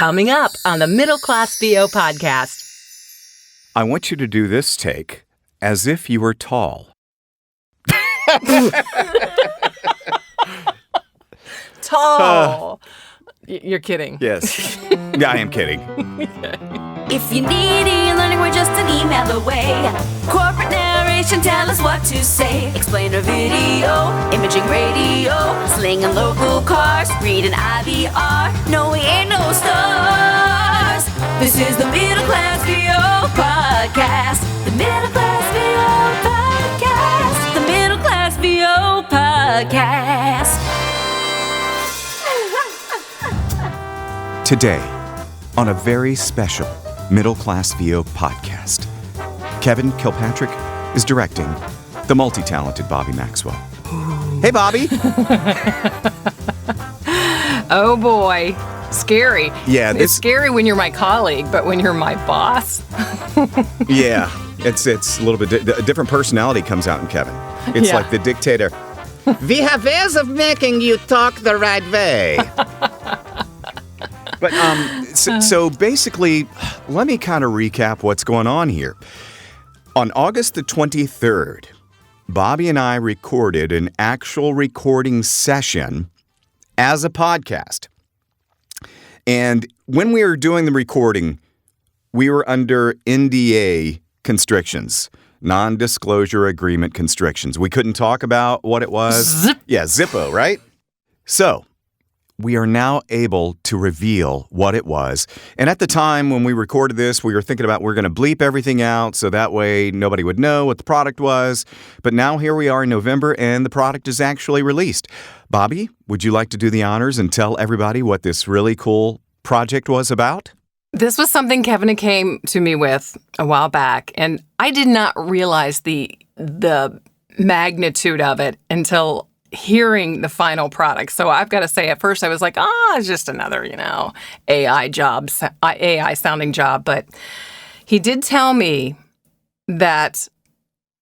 Coming up on the Middle Class VO podcast. I want you to do this take as if you were tall. Tall. You're kidding. Yes. Yeah, I am kidding. If you need e-learning, we're just an email away. Corporate narration, tell us what to say. Explainer video, imaging radio, slinging local cars, reading IVR. No, we ain't no stars. This is the Middle Class VO podcast. The Middle Class VO podcast. The Middle Class VO podcast. Today, on a very special Middle Class VO podcast, Kevin Kilpatrick is directing the multi-talented Bobbi Maxwell. Hey, Bobbi. Oh, boy. Scary. Yeah, it's scary when you're my colleague, but when you're my boss. Yeah, it's a little bit a different personality comes out in Kevin. It's like the dictator. We have ways of making you talk the right way. But so basically, let me kind of recap what's going on here. On August the 23rd, Bobbi and I recorded an actual recording session as a podcast. And when we were doing the recording, we were under NDA constrictions, non-disclosure agreement constrictions. We couldn't talk about what it was. Zip. Yeah, Zippo, right? So we are now able to reveal what it was. And at the time when we recorded this, we were thinking about we're going to bleep everything out so that way nobody would know what the product was. But now here we are in November and the product is actually released. Bobbi, would you like to do the honors and tell everybody what this really cool project was about? This was something Kevin came to me with a while back, and I did not realize the magnitude of it until hearing the final product. So I've got to say, at first I was like, it's just another, AI sounding job. But he did tell me that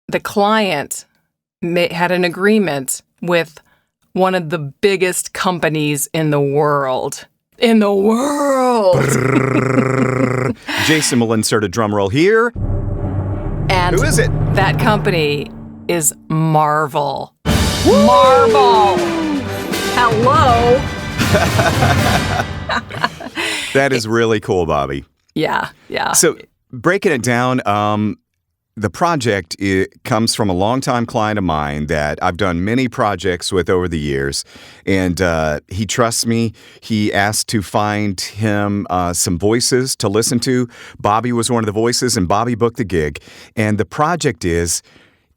the client had an agreement with one of the biggest companies in the world. Jason will insert a drum roll here. And who is it? That company is Marvel. Woo! Marvel. Hello. That is really cool, Bobbi. Yeah. So breaking it down, the project comes from a longtime client of mine that I've done many projects with over the years, and he trusts me. He asked to find him some voices to listen to. Bobbi was one of the voices, and Bobbi booked the gig. And the project is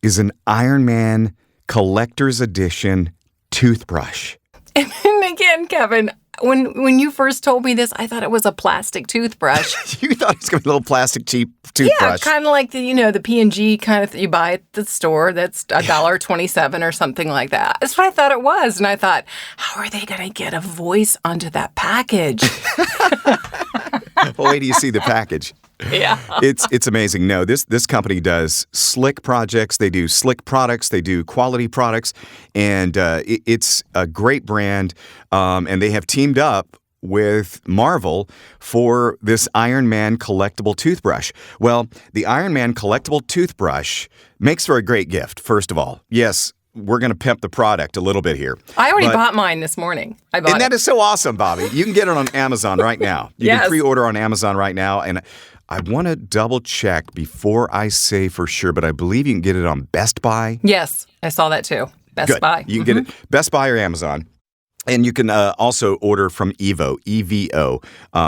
an Iron Man Collector's Edition toothbrush. And again, Kevin, when you first told me this, I thought it was a plastic toothbrush. You thought it was going to be a little plastic cheap toothbrush. Yeah, kind of like the P&G kind of you buy at the store that's $1.27 or something like that. That's what I thought it was. And I thought, how are they going to get a voice onto that package? Well, wait till you see the package. Yeah. It's amazing. No, this company does slick projects. They do slick products. They do quality products. And it's a great brand. And they have teamed up with Marvel for this Iron Man collectible toothbrush. Well, the Iron Man collectible toothbrush makes for a great gift, first of all. Yes, we're going to pimp the product a little bit here. I already bought mine this morning. And that is so awesome, Bobbi. You can get it on Amazon right now. You can pre-order on Amazon right now. And I want to double check before I say for sure, but I believe you can get it on Best Buy. Yes, I saw that too. Best Buy. You can get it Best Buy or Amazon. And you can also order from EVO,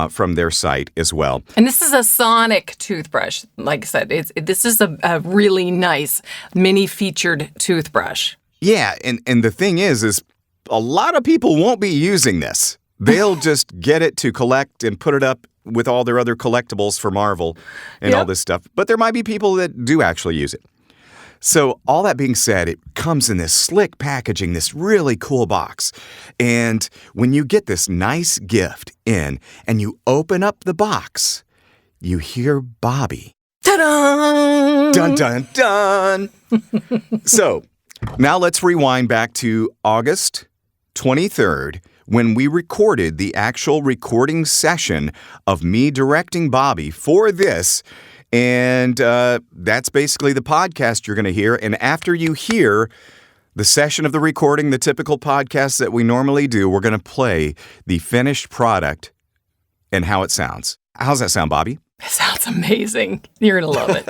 from their site as well. And this is a sonic toothbrush. Like I said, this is a really nice mini-featured toothbrush. Yeah, and the thing is a lot of people won't be using this. They'll just get it to collect and put it up with all their other collectibles for Marvel and all this stuff. But there might be people that do actually use it. So all that being said, it comes in this slick packaging, this really cool box. And when you get this nice gift in and you open up the box, you hear Bobbi. Ta-da! Dun, dun, dun. So now let's rewind back to August 23rd when we recorded the actual recording session of me directing Bobbi for this. And that's basically the podcast you're going to hear. And after you hear the session of the recording, the typical podcast that we normally do, we're going to play the finished product and how it sounds. How's that sound, Bobbi? It sounds amazing. You're going to love it.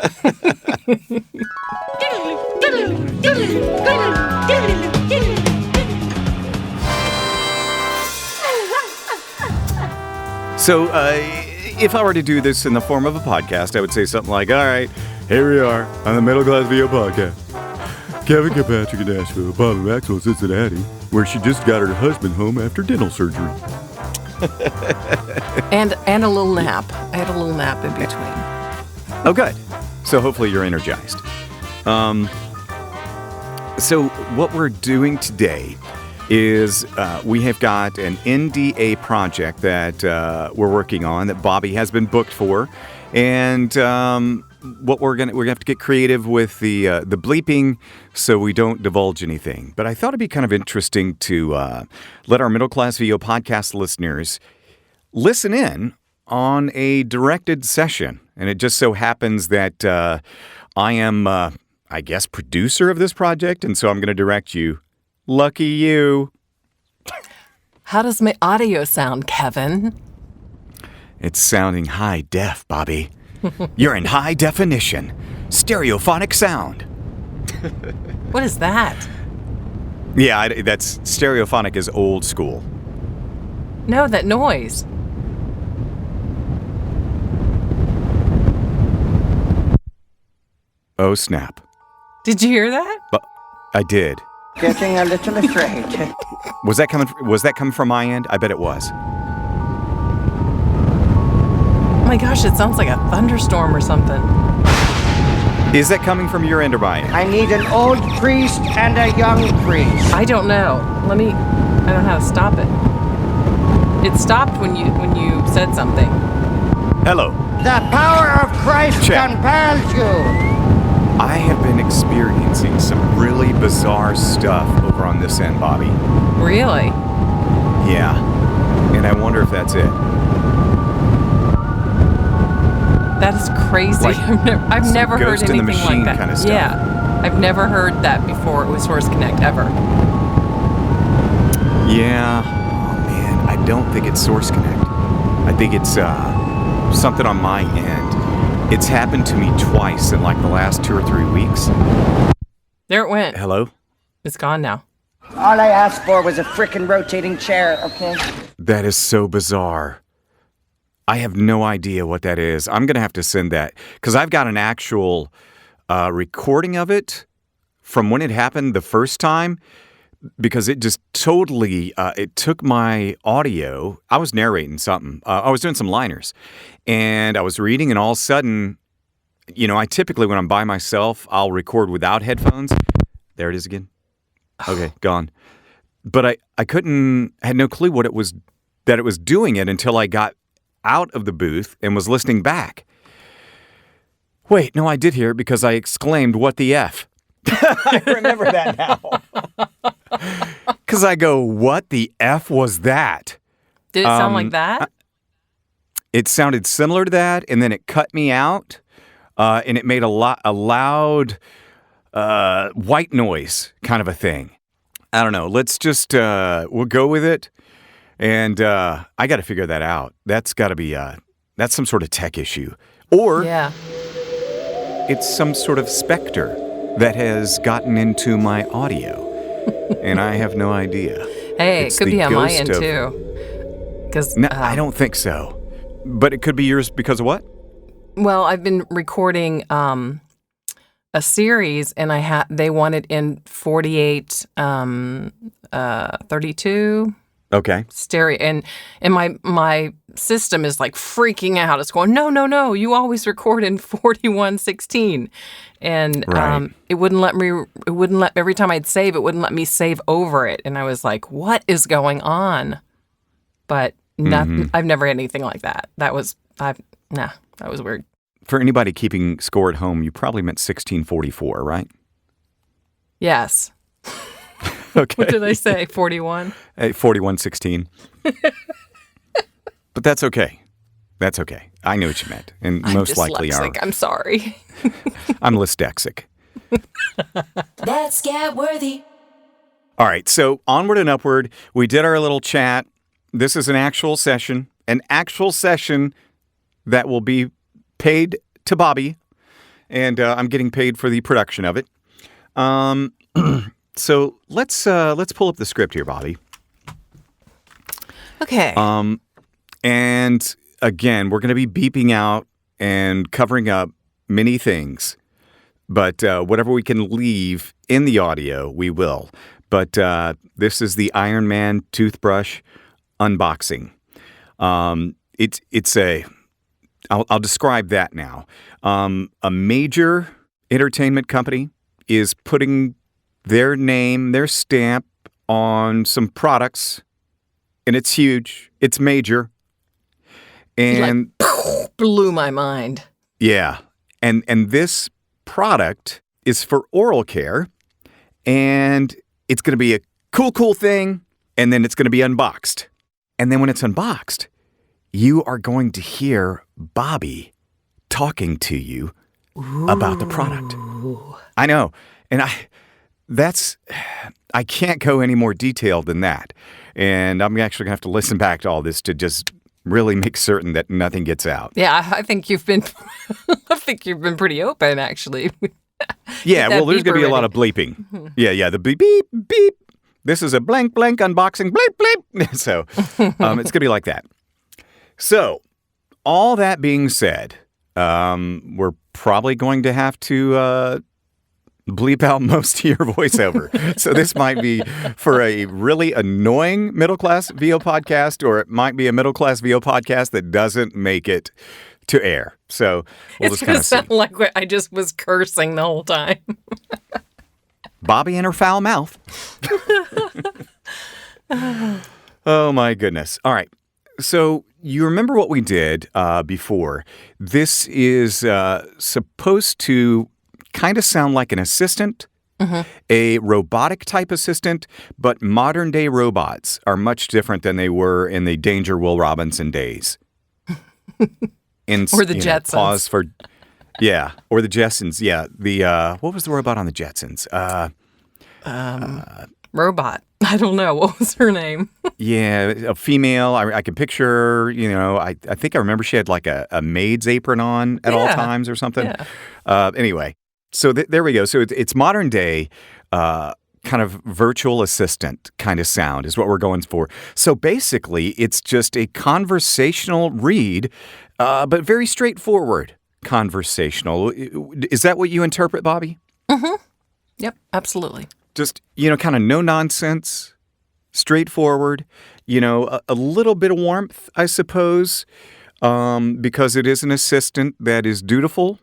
So, if I were to do this in the form of a podcast, I would say something like, all right, here we are on the Middle Class VO podcast. Kevin Kilpatrick in Nashville, Bobbi Maxwell in Cincinnati, where she just got her husband home after dental surgery. and a little nap. I had a little nap in between. Oh, good. So hopefully you're energized. So what we're doing today is we have got an NDA project that we're working on that Bobbi has been booked for, and what we're gonna have to get creative with the bleeping so we don't divulge anything. But I thought it'd be kind of interesting to let our Middle Class VO podcast listeners listen in on a directed session, and it just so happens that I am, I guess, producer of this project, and so I'm going to direct you. Lucky you. How does my audio sound, Kevin? It's sounding high def, Bobbi. You're in high definition. Stereophonic sound. What is that? Yeah, that's stereophonic is old school. No, that noise. Oh, snap. Did you hear that? I did. Getting a little afraid. Was that coming from my end? I bet it was. Oh my gosh, it sounds like a thunderstorm or something. Is that coming from your end or my end? I need an old priest and a young priest. I don't know. I don't know how to stop it. It stopped when you said something. Hello. The power of Christ Check. compels you. I have been experiencing some really bizarre stuff over on this end, Bobbi. Really? Yeah. And I wonder if that's it. That is crazy. Like I've never heard ghost in the anything machine like that. kind of stuff. Yeah. I've never heard that before with Source Connect ever. Yeah. Oh, man. I don't think it's Source Connect. I think it's something on my end. It's happened to me twice in like the last 2 or 3 weeks. There it went. Hello? It's gone now. All I asked for was a frickin' rotating chair, okay? That is so bizarre. I have no idea what that is. I'm going to have to send that because I've got an actual recording of it from when it happened the first time, because it just totally, it took my audio. I was narrating something. I was doing some liners and I was reading, and all of a sudden, I typically, when I'm by myself, I'll record without headphones. There it is again. Okay, gone. But I had no clue that it was doing it until I got out of the booth and was listening back. Wait, no, I did hear it because I exclaimed, "What the F?" I remember that now. Because I go, what the F was that? Did it sound like that? It sounded similar to that, and then it cut me out, and it made a loud white noise kind of a thing. I don't know. Let's just, we'll go with it, and I got to figure that out. That's got to be, that's some sort of tech issue. Or Yeah. it's some sort of specter that has gotten into my audio, and I have no idea. Hey, It's it could the be on my ghost end of- too. Because No, I don't think so. But it could be yours because of what? well, I've been recording a series, and they want it in 48, 32 Okay. stereo, and my system is like freaking out. It's going, no, you always record in 4116, and Right. it wouldn't let every time I'd save, it wouldn't let me save over it, and I was like, what is going on? But nothing. I've never had anything like that. That was weird. For anybody keeping score at home, you probably meant 1644, right? Yes. Okay. What did I say? 41? 4116. But that's okay. That's okay. I know what you meant. And I'm most likely are. dyslexic. I'm sorry. I'm dyslexic. That's Scat Worthy. All right. So onward and upward. We did our little chat. This is an actual session that will be paid to Bobbi. And I'm getting paid for the production of it. So let's pull up the script here, Bobbi. Okay. And again, we're going to be beeping out and covering up many things. But whatever we can leave in the audio, we will. But this is the Iron Man toothbrush unboxing. I'll describe that now. A major entertainment company is putting their name, their stamp on some products, and it's huge. It's major. And blew my mind. yeah. And this product is for oral care, and it's going to be a cool thing, and then it's going to be unboxed. And then when it's unboxed, you are going to hear Bobbi talking to you about the product. I know. And I can't go any more detailed than that. And I'm actually going to have to listen back to all this to just really make certain that nothing gets out. Yeah, I think you've been pretty open, actually. Yeah, well, there's beep going to be a lot already. of bleeping. Yeah, the beep, beep, beep. This is a blank unboxing, bleep, bleep. So it's going to be like that. So all that being said, we're probably going to have to bleep out most of your voiceover. So this might be for a really annoying middle-class VO podcast, or it might be a middle-class VO podcast that doesn't make it to air. So we'll It's just going kind to of see. sound like I just was cursing the whole time. Bobbi and her foul mouth. Oh, my goodness. All right. So you remember what we did before. This is supposed to kind of sound like an assistant, a robotic type assistant, but modern day robots are much different than they were in the Danger Will Robinson days. Or the Jetsons. Pause for, yeah, or the Jetsons. Yeah, the what was the robot on the Jetsons? Robot. I don't know. What was her name? Yeah, a female. I can picture, I think I remember she had like a maid's apron on at all Yeah. times or something. Yeah. Anyway, so there we go. So it's modern day kind of virtual assistant kind of sound is what we're going for. So basically, it's just a conversational read, but very straightforward conversational. Is that what you interpret, Bobbi? Yep, absolutely. Just, kind of no nonsense, straightforward, a little bit of warmth, I suppose, because it is an assistant that is dutiful.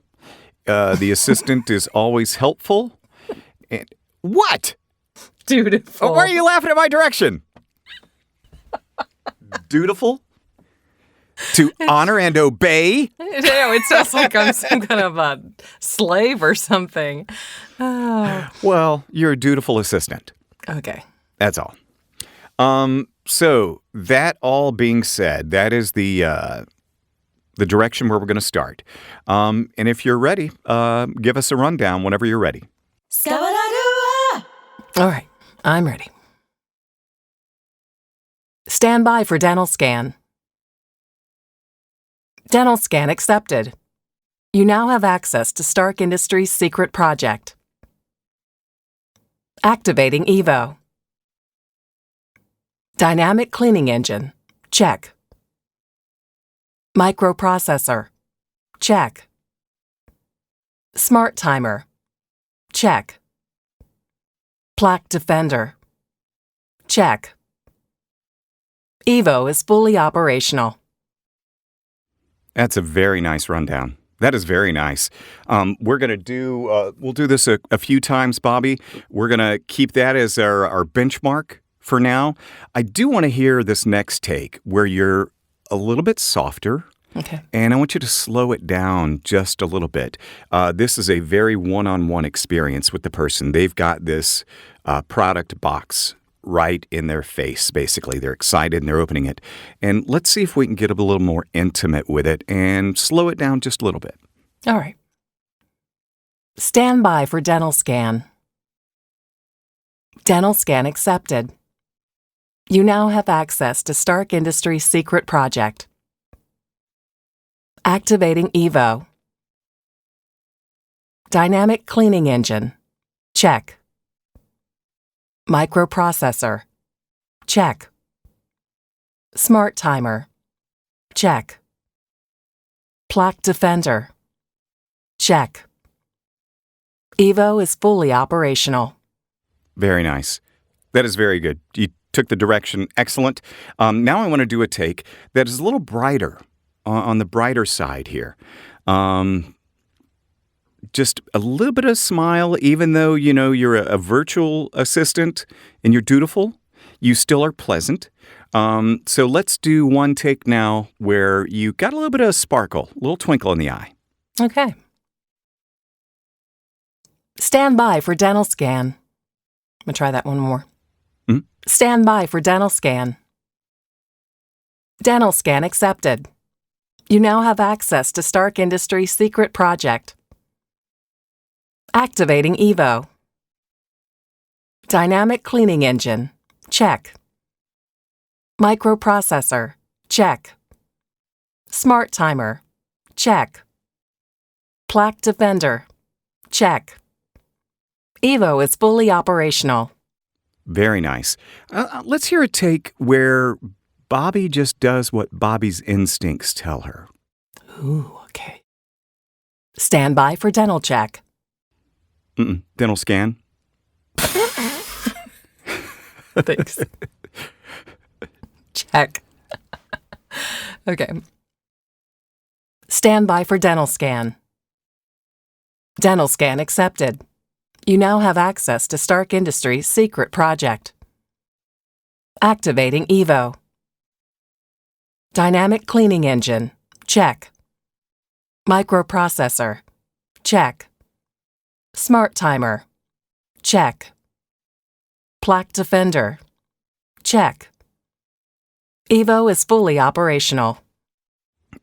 The assistant is always helpful. And what? Dutiful. Oh, why are you laughing in my direction? Dutiful? To honor and obey? It sounds like I'm some kind of a slave or something. Oh. Well, you're a dutiful assistant. Okay. That's all. So that all being said, that is the direction where we're going to start. And if you're ready, give us a rundown whenever you're ready. Scabba-da-doo-ah! All right. I'm ready. Stand by for dental scan. Dental scan accepted. You now have access to Stark Industries' secret project. Activating Evo. Dynamic cleaning engine. Check. Microprocessor. Check. Smart timer. Check. Plaque defender. Check. Evo is fully operational. That's a very nice rundown. That is very nice. We're going to do, we'll do this a few times, Bobbi. We're going to keep that as our benchmark for now. I do want to hear this next take where you're a little bit softer, Okay. And I want you to slow it down just a little bit. This is a very one-on-one experience with the person. They've got this product box right in their face, basically. They're excited and they're opening it. And let's see if we can get a little more intimate with it and slow it down just a little bit. All right. Stand by for dental scan. Dental scan accepted. You now have access to Stark Industries' secret project. Activating Evo. Dynamic cleaning engine. Check. Microprocessor. Check. Smart timer. Check. Plaque defender. Check. Evo is fully operational. Very nice. That is very good. You took the direction excellent. Now I want to do a take that is a little brighter, on the brighter side here. Just a little bit of smile, even though, you're a virtual assistant and you're dutiful, you still are pleasant. So let's do one take now where you got a little bit of sparkle, a little twinkle in the eye. Okay. Stand by for dental scan. I'm going to try that one more. Mhm. Stand by for dental scan. Dental scan accepted. You now have access to Stark Industries' secret project. Activating Evo. Dynamic cleaning engine. Check. Microprocessor. Check. Smart timer. Check. Plaque defender. Check. Evo is fully operational. Very nice. Let's hear a take where Bobbi just does what Bobbi's instincts tell her. Ooh, okay. Stand by for dental check. Dental scan. Thanks. Check. Okay. Stand by for dental scan. Dental scan accepted. You now have access to Stark Industries' secret project. Activating Evo. Dynamic cleaning engine. Check. Microprocessor. Check. Smart timer. Check. Plaque defender. Check. Evo is fully operational.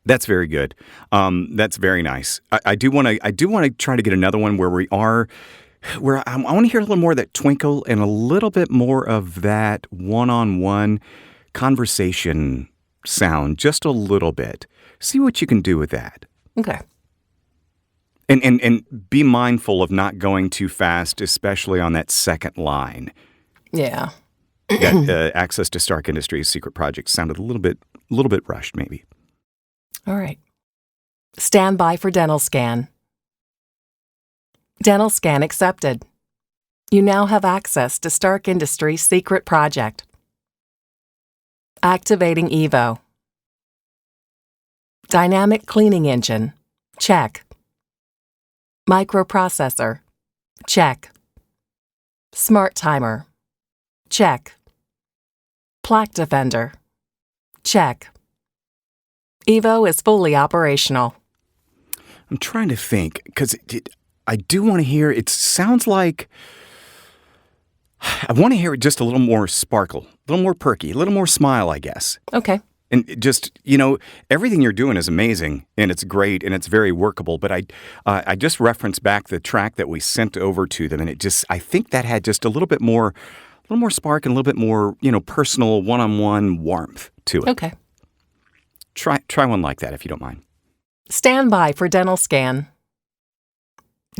That's very good. That's very nice. I do want to try to get another one where I want to hear a little more of that twinkle and a little bit more of that one-on-one conversation sound, just a little bit. See what you can do with that. Okay. And be mindful of not going too fast, especially on that second line. Yeah. That access to Stark Industries' secret project sounded a little bit rushed, maybe. All right. Stand by for dental scan. Dental scan accepted. You now have access to Stark Industries' secret project. Activating Evo. Dynamic cleaning engine. Check. Microprocessor. Check. Smart timer. Check. Plaque defender. Check. Evo is fully operational. I'm trying to think, because I do want to hear, it sounds like, I want to hear it just a little more sparkle, a little more perky, a little more smile, I guess. Okay. And just, everything you're doing is amazing, and it's great, and it's very workable, but I just referenced back the track that we sent over to them, and I think that had just a little more spark and a little bit more, personal, one-on-one warmth to it. Okay. Try one like that if you don't mind. Stand by for dental scan.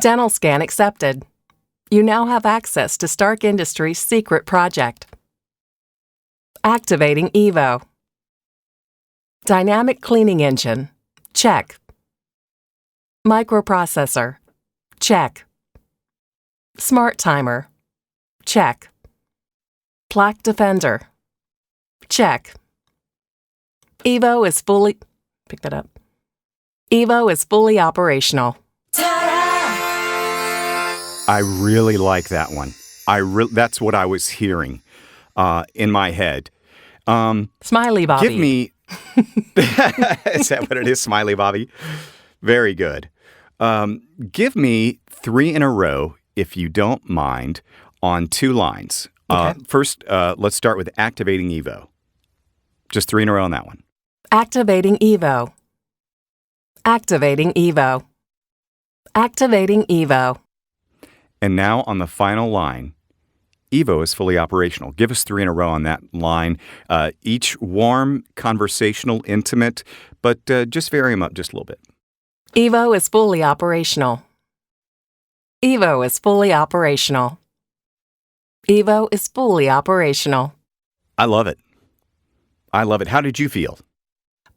Dental scan accepted. You now have access to Stark Industries' secret project. Activating Evo. Dynamic cleaning engine. Check. Microprocessor. Check. Smart timer. Check. Plaque defender. Check. Evo is fully... Pick that up. Evo is fully operational. I really like that one. That's what I was hearing in my head. Smiley Bobby. Give me Is that what it is, Smiley Bobby? Very good. Give me 3 in a row, if you don't mind, on 2 lines. Okay. First, let's start with activating Evo. Just 3 in a row on that one. Activating Evo. Activating Evo. Activating Evo. And now on the final line, Evo is fully operational. Give us 3 in a row on that line. Each warm, conversational, intimate, but just vary them up just a little bit. Evo is fully operational. Evo is fully operational. Evo is fully operational. I love it. I love it. How did you feel?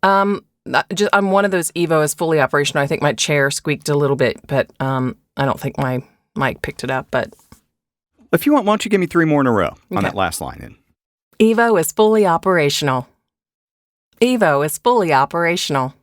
I'm one of those Evo is fully operational. I think my chair squeaked a little bit, but I don't think my mic picked it up. But If you want, why don't you give me 3 more in a row on Okay. that last line then? Evo is fully operational. Evo is fully operational.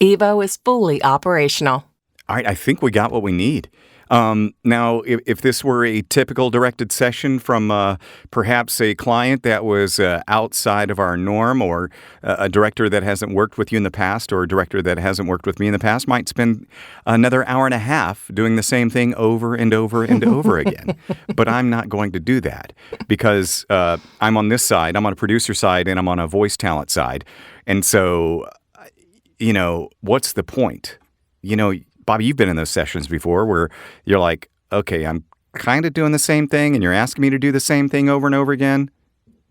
Evo is fully operational. All right, I think we got what we need. Now, if this were a typical directed session from perhaps a client that was outside of our norm, or a director that hasn't worked with you in the past, or a director that hasn't worked with me in the past, might spend another hour and a half doing the same thing over and over and over again. But I'm not going to do that because I'm on this side, I'm on a producer side, and I'm on a voice talent side. And so, what's the point? Bobby, you've been in those sessions before where you're like, okay, I'm kind of doing the same thing and you're asking me to do the same thing over and over again.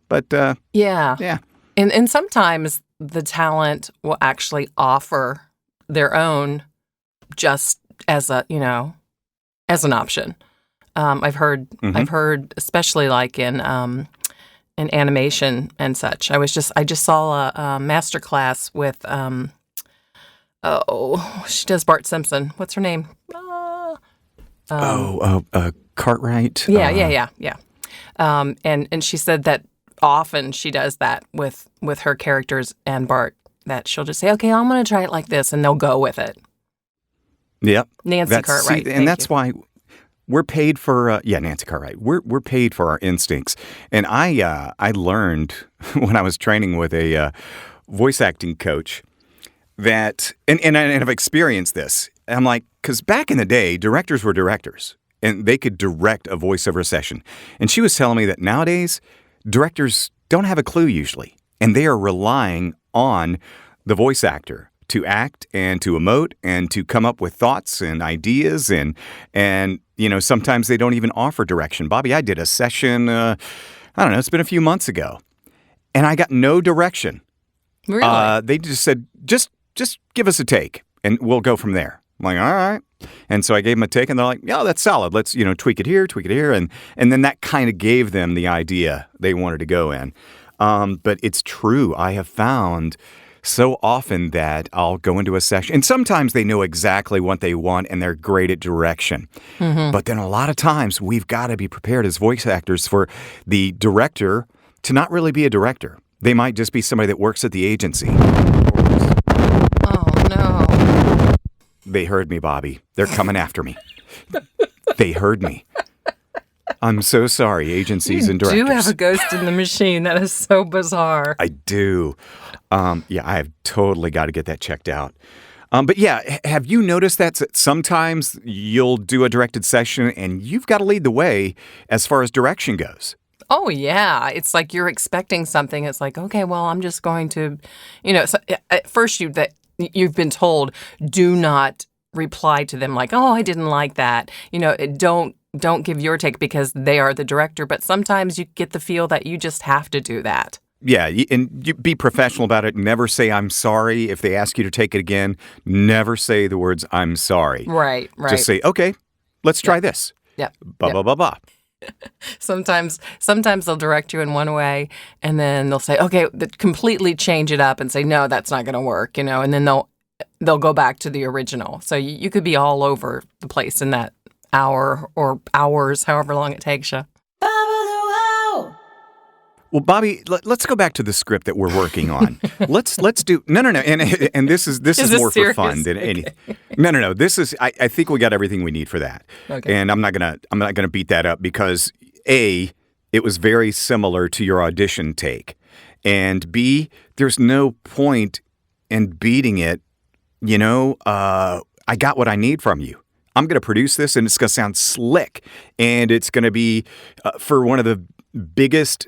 But Yeah. And sometimes the talent will actually offer their own just as as an option. I've heard, especially like in animation and such. I just saw a master class with she does Bart Simpson. What's her name? Cartwright. Yeah. And she said that often she does that with her characters and Bart. That she'll just say, "Okay, I'm going to try it like this," and they'll go with it. Yep. Nancy Cartwright. And that's why we're paid for. Nancy Cartwright. We're paid for our instincts. And I learned when I was training with a voice acting coach that, and I've experienced this. I'm like, because back in the day, directors were directors, and they could direct a voiceover session. And she was telling me that nowadays, directors don't have a clue usually, and they are relying on the voice actor to act and to emote and to come up with thoughts and ideas, and sometimes they don't even offer direction. Bobby, I did a session, I don't know, it's been a few months ago, and I got no direction. Really? They just said, just give us a take and we'll go from there. I'm like, all right. And so I gave them a take and they're like, yeah, that's solid. Let's, tweak it here. And then that kind of gave them the idea they wanted to go in. But it's true. I have found so often that I'll go into a session and sometimes they know exactly what they want and they're great at direction. Mm-hmm. But then a lot of times we've got to be prepared as voice actors for the director to not really be a director. They might just be somebody that works at the agency. Oh, no. They heard me, Bobby. They're coming after me. They heard me. I'm so sorry, agencies and directors. You do have a ghost in the machine. That is so bizarre. I do. I have totally got to get that checked out. But yeah, have you noticed that sometimes you'll do a directed session and you've got to lead the way as far as direction goes? Oh, yeah. It's like you're expecting something. It's like, okay, well, I'm just going to, so at first you've been told, do not reply to them like, oh, I didn't like that. Don't give your take because they are the director. But sometimes you get the feel that you just have to do that. Yeah, and you be professional about it. Never say I'm sorry. If they ask you to take it again, never say the words I'm sorry. Right. Just say, okay, let's try this. Yep. Blah, blah, blah, blah. Sometimes they'll direct you in one way and then they'll say, okay, completely change it up and say, no, that's not going to work, and then they'll go back to the original. So you could be all over the place in that hour or hours, however long it takes you. Well, Bobby, let's go back to the script that we're working on. Let's do no, and this is more serious? for fun than anything. No. This is I think we got everything we need for that. Okay. And I'm not gonna beat that up because A, it was very similar to your audition take, and B, there's no point in beating it. I got what I need from you. I'm going to produce this, and it's going to sound slick, and it's going to be for one of the biggest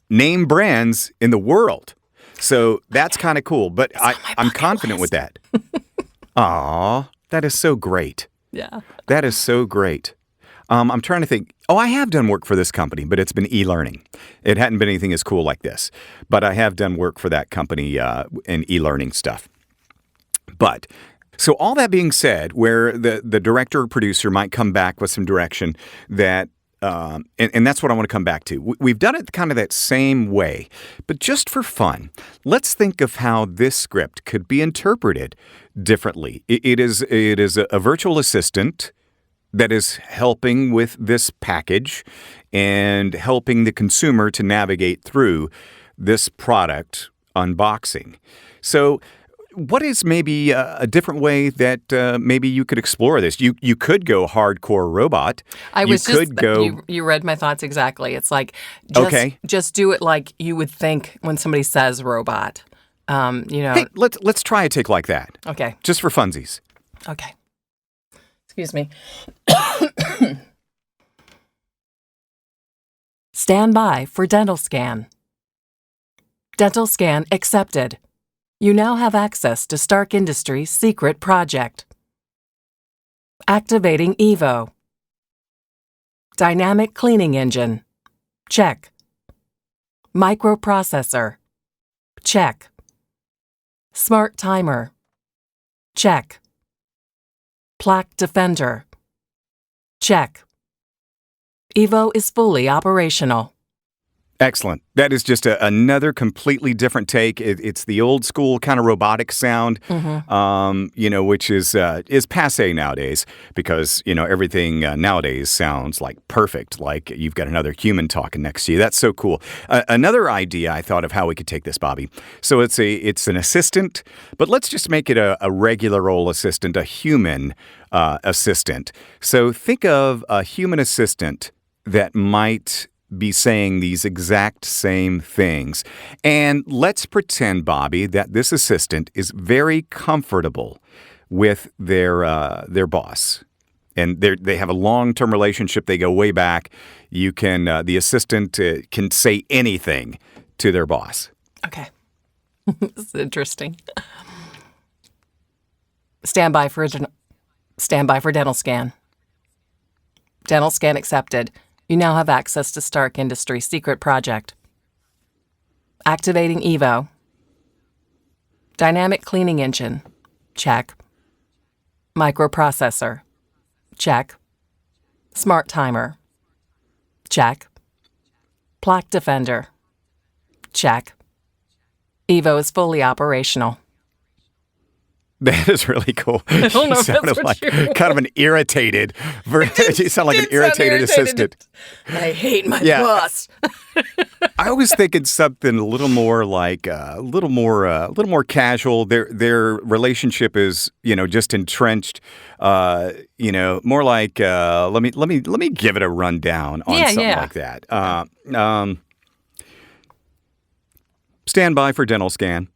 name brands in the world. So that's kind of cool, but I'm confident with that. Aw, that is so great. Yeah. That is so great. I'm trying to think. Oh, I have done work for this company, but it's been e-learning. It hadn't been anything as cool like this, but I have done work for that company in e-learning stuff. But so all that being said, where the director or producer might come back with some direction that, and that's what I want to come back to. We've done it kind of that same way, but just for fun, let's think of how this script could be interpreted differently. It is a virtual assistant that is helping with this package and helping the consumer to navigate through this product unboxing. So what is maybe a different way that maybe you could explore this? You could go hardcore robot. You read my thoughts exactly. It's like, just do it like you would think when somebody says robot. Hey, let's try a take like that. Okay. Just for funsies. Okay. Excuse me. Stand by for dental scan. Dental scan accepted. You now have access to Stark Industries' secret project. Activating Evo. Dynamic cleaning engine. Check. Microprocessor. Check. Smart timer. Check. Plaque defender. Check. Evo is fully operational. Excellent. That is just another completely different take. It's the old school kind of robotic sound, which is passé nowadays because, everything nowadays sounds like perfect, like you've got another human talking next to you. That's so cool. Another idea I thought of how we could take this, Bobbi. So it's an assistant, but let's just make it a regular old assistant, a human assistant. So think of a human assistant that might be saying these exact same things. And let's pretend, Bobbi, that this assistant is very comfortable with their boss. And they have a long-term relationship. They go way back. The assistant can say anything to their boss. Okay. This is interesting. Stand by for dental scan. Dental scan accepted. You now have access to Stark Industries' secret project. Activating Evo. Dynamic cleaning engine. Check. Microprocessor. Check. Smart timer. Check. Plaque defender. Check. Evo is fully operational. That is really cool. I don't know You if that's sounded what like you kind of an irritated. You sound like an irritated assistant. I hate my boss. I was thinking something a little more like a little more casual. Their relationship is just entrenched. More like let me give it a rundown on something like that. Stand by for dental scan.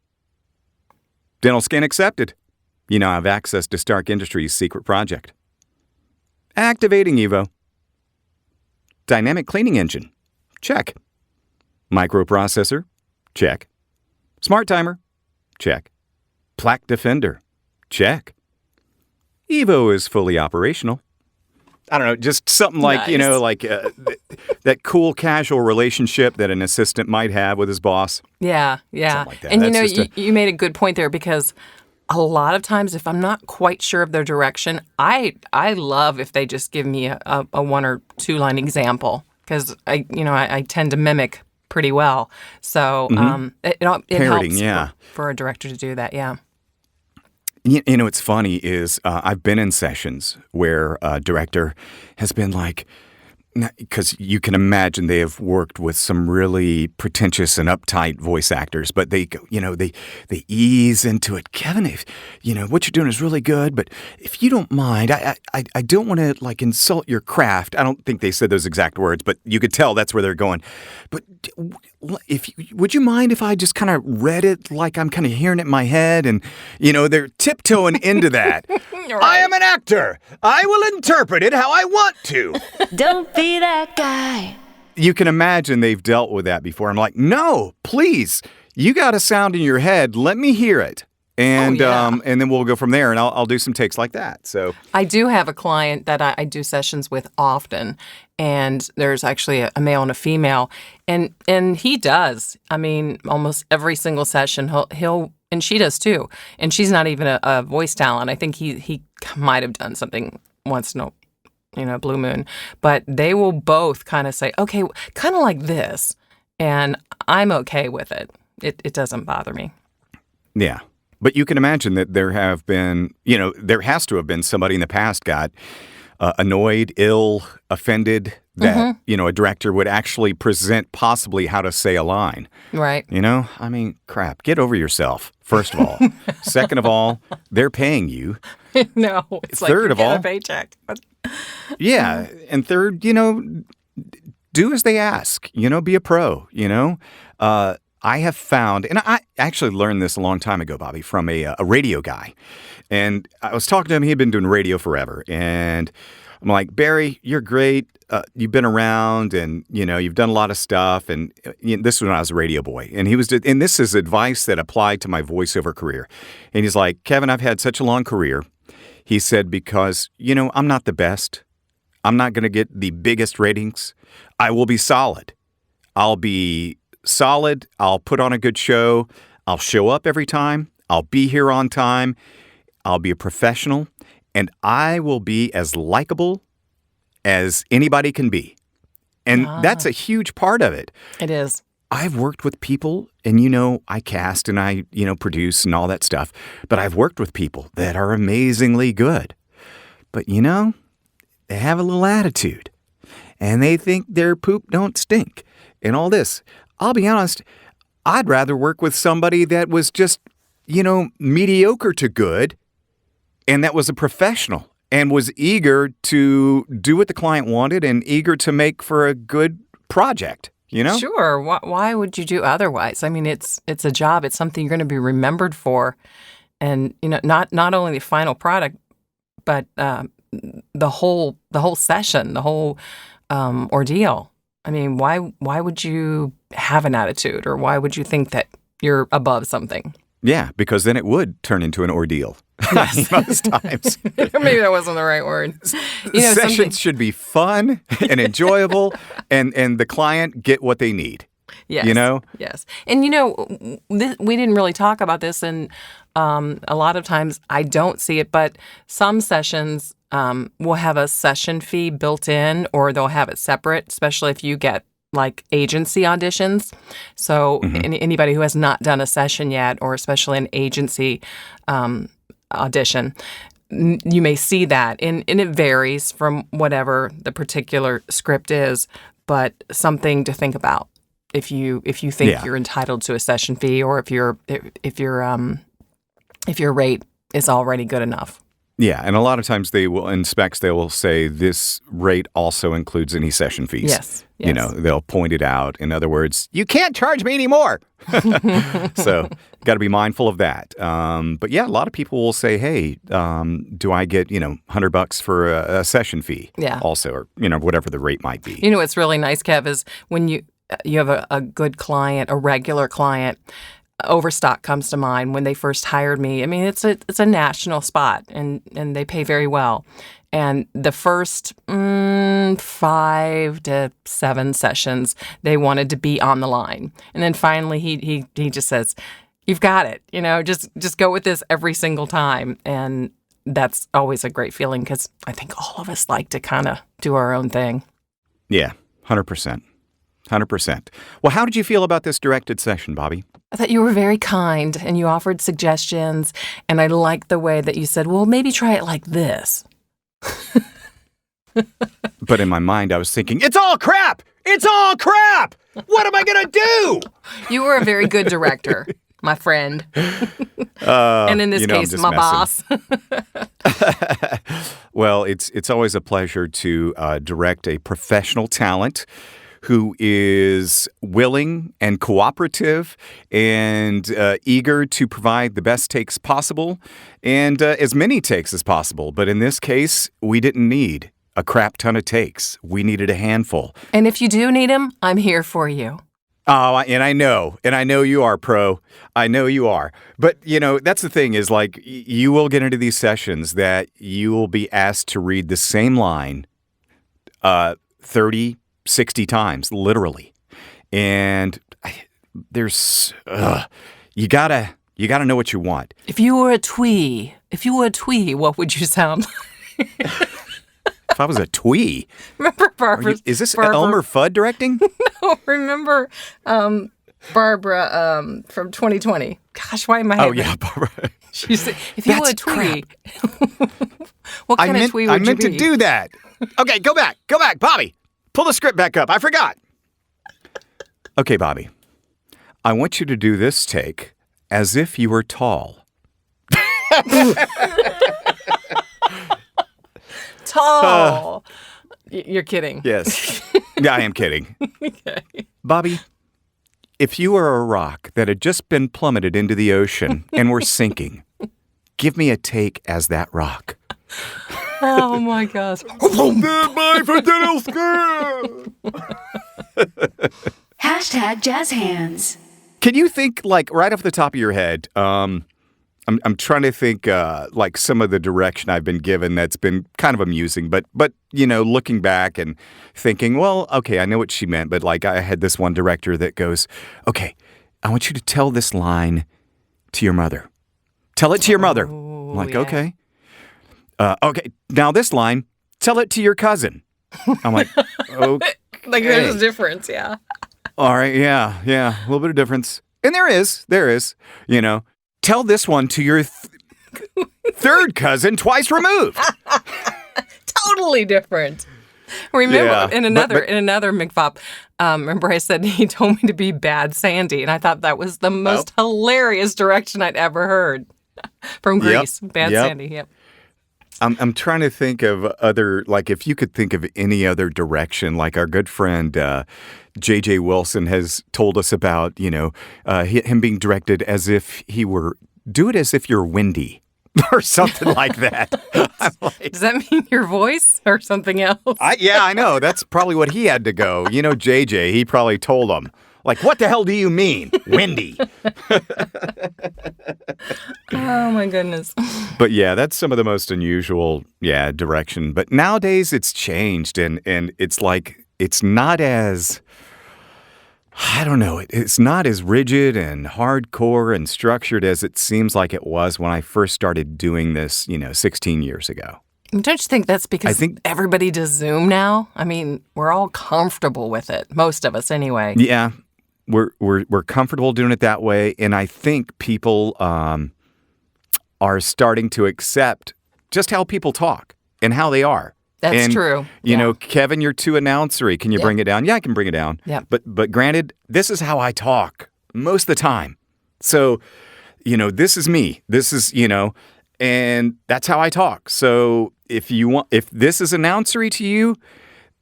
Dental scan accepted. You now have access to Stark Industries' secret project. Activating Evo. Dynamic cleaning engine. Check. Microprocessor. Check. Smart timer. Check. Plaque defender. Check. Evo is fully operational. I don't know, just something like, Nice. That cool casual relationship that an assistant might have with his boss. Yeah. Something like that. And That's you made a good point there because a lot of times if I'm not quite sure of their direction, I love if they just give me a 1 or 2 line example because I tend to mimic pretty well. So it Parroting, helps for a director to do that. Yeah. What's funny is I've been in sessions where a director has been like, Because you can imagine they have worked with some really pretentious and uptight voice actors, but they go, they ease into it. Kevin, if, what you're doing is really good, but if you don't mind, I don't want to like insult your craft. I don't think they said those exact words, but you could tell that's where they're going. But would you mind if I just kind of read it like I'm kind of hearing it in my head? And, they're tiptoeing into that. Right. I am an actor. I will interpret it how I want to. Don't be that guy. You can imagine they've dealt with that before. I'm like, no, please. You got a sound in your head. Let me hear it. And and then we'll go from there, and I'll do some takes like that. So I do have a client that I do sessions with often, and there's actually a male and a female, and he does. I mean, almost every single session, he'll and she does too. And she's not even a voice talent. I think he might have done something once in a blue moon, but they will both kind of say, okay, kind of like this, and I'm okay with it. It doesn't bother me. Yeah. But you can imagine that there have been, there has to have been somebody in the past got annoyed, ill, offended that, a director would actually present possibly how to say a line. Right. I mean, crap, get over yourself, first of all. Second of all, they're paying you. No, it's Third of all, a paycheck. Yeah. And third, do as they ask, be a pro, I have found, and I actually learned this a long time ago, Bobby, from a radio guy. And I was talking to him. He had been doing radio forever. And I'm like, Barry, you're great. You've been around and, you've done a lot of stuff. And this was when I was a radio boy. And and this is advice that applied to my voiceover career. And he's like, Kevin, I've had such a long career. He said, because, I'm not the best. I'm not going to get the biggest ratings. I will be solid. I'll be solid. I'll put on a good show. I'll show up every time. I'll be here on time. I'll be a professional. And I will be as likable as anybody can be. And that's a huge part of it. It is. I've worked with people and, I cast and I, produce and all that stuff. But I've worked with people that are amazingly good. But, they have a little attitude. And they think their poop don't stink and all this. I'll be honest, I'd rather work with somebody that was just, mediocre to good and that was a professional and was eager to do what the client wanted and eager to make for a good project, Sure. Why would you do otherwise? I mean, it's a job. It's something you're going to be remembered for. And, not only the final product, but the whole session, the whole ordeal. I mean, why would you have an attitude or why would you think that you're above something? Yeah, because then it would turn into an ordeal. Yes. Most times. Maybe that wasn't the right word. Sessions should be fun and enjoyable and the client get what they need. Yes. Yes. And, we didn't really talk about this, and a lot of times I don't see it, but some sessions will have a session fee built in, or they'll have it separate, especially if you get like agency auditions. So anybody who has not done a session yet, or especially an agency audition, you may see that. And it varies from whatever the particular script is, but something to think about if you think you're entitled to a session fee, or if your rate is already good enough. Yeah, and a lot of times they will say this rate also includes any session fees. Yes. They'll point it out. In other words, you can't charge me anymore. So got to be mindful of that. But yeah, a lot of people will say, hey, do I get, $100 for a session fee? Yeah. Also, or, whatever the rate might be. What's really nice, Kev, is when you have a good client, a regular client. Overstock comes to mind when they first hired me. I mean, it's a national spot, and they pay very well. And the first 5 to 7 sessions, they wanted to be on the line. And then finally, he just says, "You've got it. Just go with this every single time." And that's always a great feeling because I think all of us like to kind of do our own thing. Yeah, 100%. 100%. Well, how did you feel about this directed session, Bobbi? I thought you were very kind and you offered suggestions, and I liked the way that you said, well, maybe try it like this. But in my mind, I was thinking, it's all crap! It's all crap! What am I going to do? You were a very good director, my friend. And in this case, my boss. Well, it's always a pleasure to direct a professional talent who is willing and cooperative and eager to provide the best takes possible and as many takes as possible. But in this case, we didn't need a crap ton of takes. We needed a handful. And if you do need them, I'm here for you. Oh, and I know you are, Pro. I know you are. But, that's the thing is, like, you will get into these sessions that you will be asked to read the same line 30, 60 times, literally. And there's, you gotta know what you want. If you were a twee, what would you sound like? If I was a twee. Remember Barbara? Is this Elmer Fudd directing? No, remember Barbara from 2020. Gosh, why am I? Oh, yeah, Barbara. She said, if you were a twee, what kind of twee would you be? I meant to do that. Okay, go back, Bobby. Pull the script back up. I forgot. Okay, Bobby. I want you to do this take as if you were tall. Tall. You're kidding. Yes. Yeah, I am kidding. Okay. Bobby, if you were a rock that had just been plummeted into the ocean and were sinking, give me a take as that rock. Oh, my gosh. Hashtag jazz hands. Can you think, like, right off the top of your head, I'm trying to think like some of the direction I've been given that's been kind of amusing, but looking back and thinking, well, okay, I know what she meant, but like I had this one director that goes, okay, I want you to tell this line to your mother. Tell it to your mother. I'm like, yeah. Okay. Okay, now this line, tell it to your cousin. I'm like, okay. Like there's a difference, yeah. All right, yeah, a little bit of difference. And there is, tell this one to your third cousin twice removed. Totally different. Remember, Yeah, in another McVop, remember I said he told me to be Bad Sandy, and I thought that was the most hilarious direction I'd ever heard from Grease. Bad Sandy, yep. I'm trying to think of other, like if you could think of any other direction, like our good friend J.J. Wilson has told us about, him being directed as if he were, do it as if you're Wendy or something like that. Does that mean your voice or something else? I know. That's probably what he had to go. JJ, he probably told him, like, what the hell do you mean, Wendy? Oh, my goodness. But yeah, that's some of the most unusual, direction. But nowadays it's changed and it's like, it's not as, I don't know, it's not as rigid and hardcore and structured as it seems like it was when I first started doing this, 16 years ago. Don't you think that's because everybody does Zoom now? I mean, we're all comfortable with it. Most of us anyway. Yeah, we're comfortable doing it that way. And I think people are starting to accept just how people talk and how they are. That's true. You know, Kevin, you're too announcery. Can you bring it down? Yeah, I can bring it down. Yeah. But granted, this is how I talk most of the time. So, this is me. This is, and that's how I talk. So if this is announcery to you,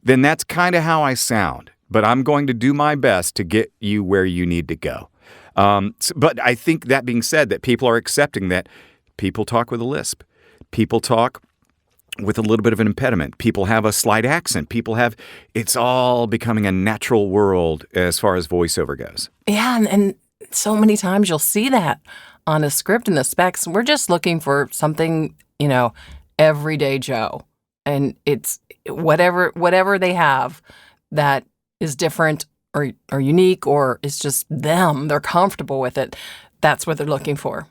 then that's kind of how I sound. But I'm going to do my best to get you where you need to go. But I think that being said, that people are accepting that people talk with a lisp. People talk with a little bit of an impediment. People have a slight accent. It's all becoming a natural world as far as voiceover goes. Yeah, and so many times you'll see that on a script in the specs. We're just looking for something, everyday Joe. And it's whatever they have that is different or unique or is just them. They're comfortable with it. That's what they're looking for.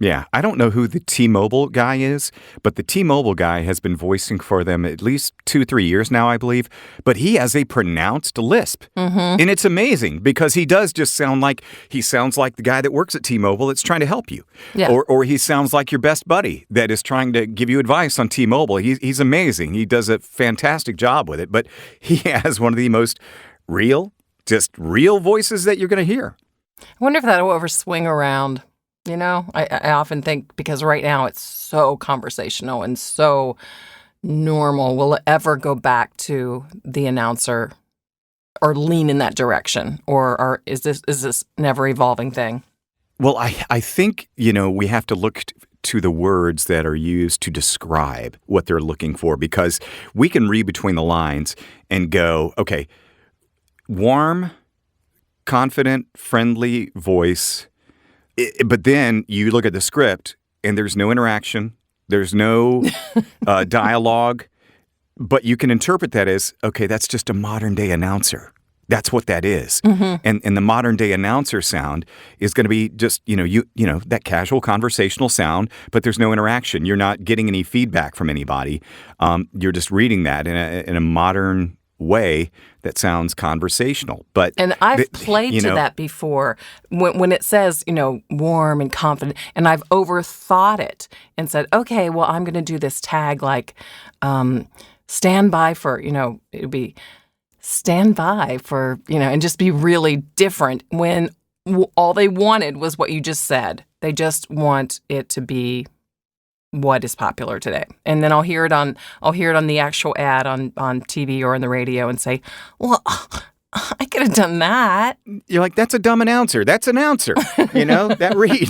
Yeah, I don't know who the T-Mobile guy is, but the T-Mobile guy has been voicing for them at least 2-3 years now, I believe. But he has a pronounced lisp. And it's amazing because he does just sound like the guy that works at T-Mobile that's trying to help you. Yeah. Or he sounds like your best buddy that is trying to give you advice on T-Mobile. He's amazing. He does a fantastic job with it, but he has one of the most real voices that you're going to hear. I wonder if that will ever swing around. You know, I often think because right now it's so conversational and so normal. Will it ever go back to the announcer or lean in that direction? Or is this an ever-evolving thing? Well, I think, we have to look to the words that are used to describe what they're looking for, because we can read between the lines and go, okay, warm, confident, friendly voice. But then you look at the script and there's no interaction, there's no dialogue, but you can interpret that as, okay, that's just a modern day announcer. That's what that is. And the modern day announcer sound is going to be just, that casual conversational sound, but there's no interaction. You're not getting any feedback from anybody. You're just reading that in a modern way that sounds conversational. And I've played to that before when it says, warm and confident, and I've overthought it and said, okay, well, I'm going to do this tag like stand by for, it would be stand by for, and just be really different when all they wanted was what you just said. They just want it to be what is popular today. And then I'll hear it on the actual ad on TV or on the radio and say, well, I could have done that. You're like, that's a dumb announcer. That's announcer. That read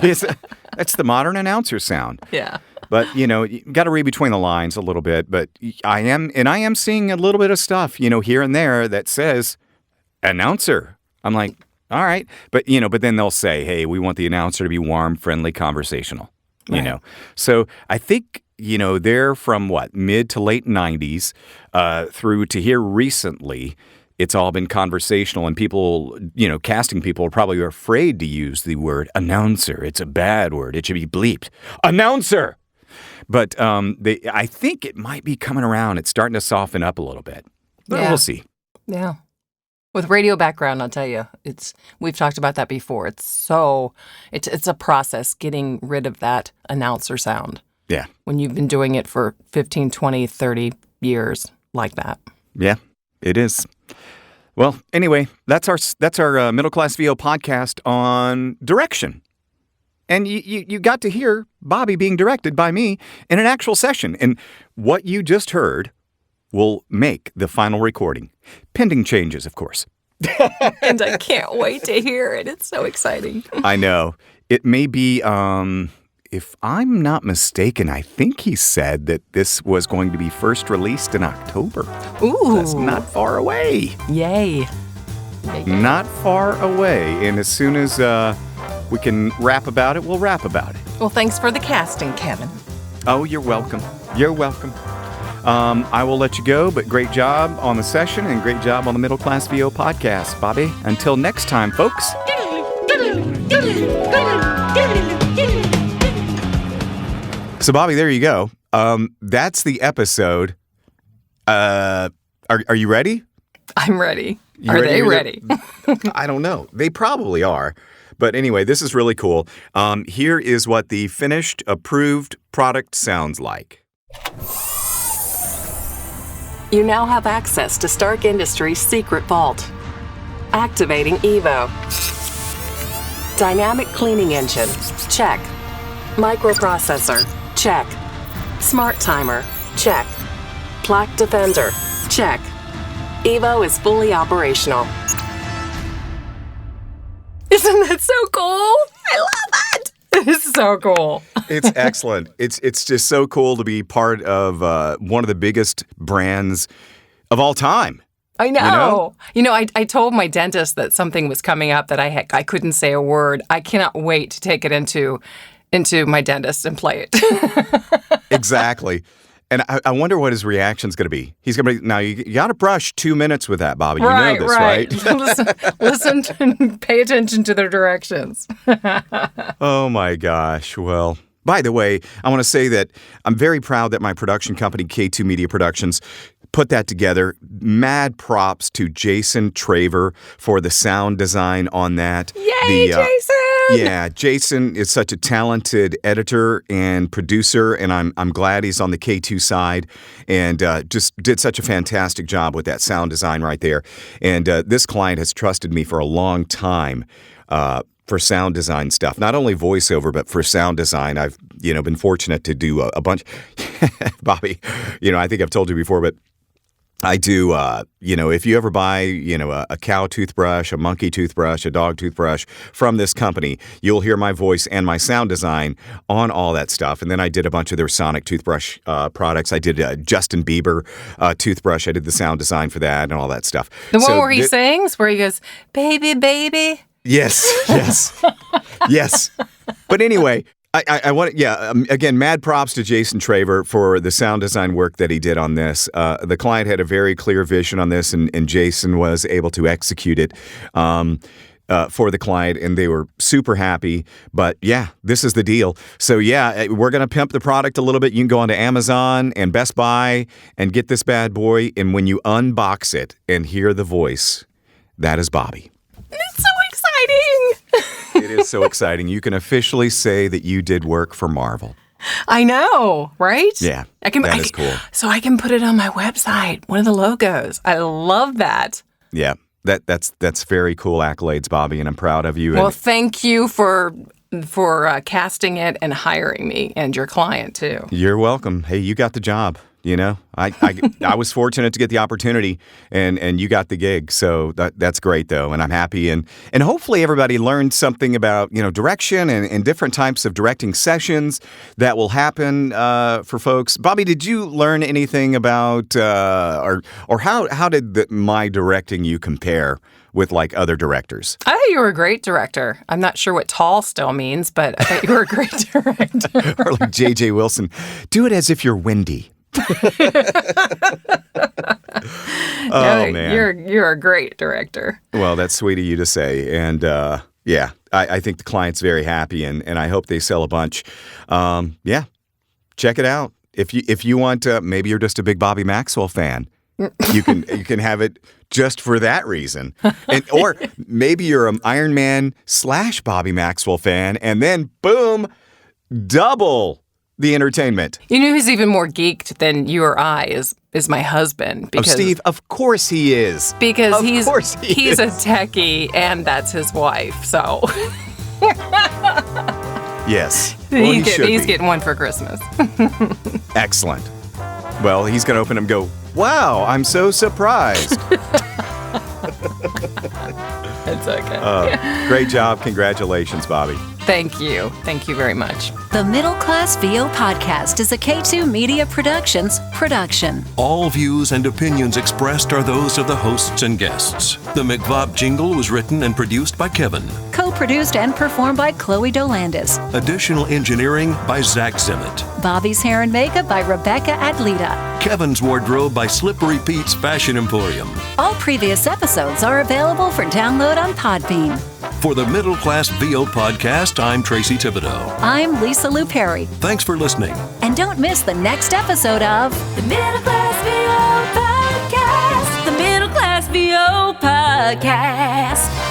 that's the modern announcer sound. Yeah. But, you got to read between the lines a little bit. But I am seeing a little bit of stuff, here and there that says announcer. I'm like, all right. But then they'll say, hey, we want the announcer to be warm, friendly, conversational. So I think, they're from mid to late 90s through to here recently. It's all been conversational, and people, casting people are probably afraid to use the word announcer. It's a bad word. It should be bleeped. Announcer! But I think it might be coming around. It's starting to soften up a little bit. But we'll see. Yeah. With radio background, I'll tell you, we've talked about that before. It's a process getting rid of that announcer sound. Yeah. When you've been doing it for 15, 20, 30 years like that. Yeah, it is. Well, anyway, that's our Middle Class VO podcast on direction. And you got to hear Bobbi being directed by me in an actual session. And what you just heard will make the final recording. Pending changes, of course. And I can't wait to hear it. It's so exciting. I know. It may be, if I'm not mistaken, I think he said that this was going to be first released in October. Ooh. That's not far away. Yay. Not far away. And as soon as we can rap about it, we'll rap about it. Well, thanks for the casting, Kevin. Oh, you're welcome. You're welcome. I will let you go, but great job on the session and great job on the Middle Class VO podcast, Bobbi. Until next time, folks. So, Bobbi, there you go. That's the episode. Are you ready? I'm ready. Are they ready? I don't know. They probably are. But anyway, this is really cool. Here is what the finished, approved product sounds like. You now have access to Stark Industries' secret vault. Activating Evo. Dynamic cleaning engine. Check. Microprocessor. Check. Smart timer. Check. Plaque defender. Check. Evo is fully operational. Isn't that so cool? I love it. It's so cool. It's excellent. It's just so cool to be part of one of the biggest brands of all time. I know. I told my dentist that something was coming up that I couldn't say a word. I cannot wait to take it into my dentist and play it. Exactly. And I wonder what his reaction's going to be. He's going to be, now you got to brush 2 minutes with that, Bobby. Right, you know this, right? listen and pay attention to their directions. Oh, my gosh. Well, by the way, I want to say that I'm very proud that my production company, K2 Media Productions, put that together. Mad props to Jason Traver for the sound design on that. Yay, Jason! Yeah, Jason is such a talented editor and producer, and I'm glad he's on the K2 side and just did such a fantastic job with that sound design right there. And this client has trusted me for a long time for sound design stuff, not only voiceover, but for sound design. I've, been fortunate to do a bunch. Bobby, I think I've told you before, but I do, if you ever buy, a cow toothbrush, a monkey toothbrush, a dog toothbrush from this company, you'll hear my voice and my sound design on all that stuff. And then I did a bunch of their Sonic toothbrush products. I did a Justin Bieber toothbrush. I did the sound design for that and all that stuff. The one where he sings, where he goes, baby, baby. Yes. Yes. But anyway, I want to, again, mad props to Jason Traver for the sound design work that he did on this. The client had a very clear vision on this, and Jason was able to execute it for the client, and they were super happy. But yeah, this is the deal. So yeah, we're going to pimp the product a little bit. You can go onto Amazon and Best Buy and get this bad boy, and when you unbox it and hear the voice, that is Bobbi. It's so exciting. It is so exciting. You can officially say that you did work for Marvel. I know, right? Yeah, that is cool. So I can put it on my website, one of the logos. I love that. Yeah, that's very cool accolades, Bobbi, and I'm proud of you. Well, thank you for casting it and hiring me, and your client too. You're welcome. Hey, you got the job. I was fortunate to get the opportunity, and you got the gig. So that's great, though, and I'm happy. And hopefully everybody learned something about, direction and different types of directing sessions that will happen for folks. Bobbi, did you learn anything about or how did my directing you compare with like other directors? I thought you were a great director. I'm not sure what tall still means, but I thought you were a great director. Or like J.J. Wilson, do it as if you're windy. Man, you're a great director. Well, that's sweet of you to say, and I think the client's very happy, and I hope they sell a bunch. Check it out. If you want, maybe you're just a big Bobbi Maxwell fan. You can have it just for that reason, or maybe you're an Iron Man / Bobbi Maxwell fan, and then boom, double the entertainment. You know who's even more geeked than you or I is my husband. Because, Steve, of course he is. Because he's a techie, and that's his wife, so. Yes. He's getting one for Christmas. Excellent. Well, he's going to open them and go, wow, I'm so surprised. It's okay. Great job. Congratulations, Bobbi. Thank you. Thank you very much. The Middle Class VO Podcast is a K2 Media Productions production. All views and opinions expressed are those of the hosts and guests. The McVop jingle was written and produced by Kevin. Co-produced and performed by Chloe Dolandis. Additional engineering by Zach Zimmett. Bobbi's hair and makeup by Rebecca Adlita. Kevin's wardrobe by Slippery Pete's Fashion Emporium. All previous episodes are available for download on Podbean. For the Middle Class VO Podcast, I'm Tracy Thibodeau. I'm Lisa Lou Perry. Thanks for listening. And don't miss the next episode of The Middle Class VO Podcast. The Middle Class VO Podcast.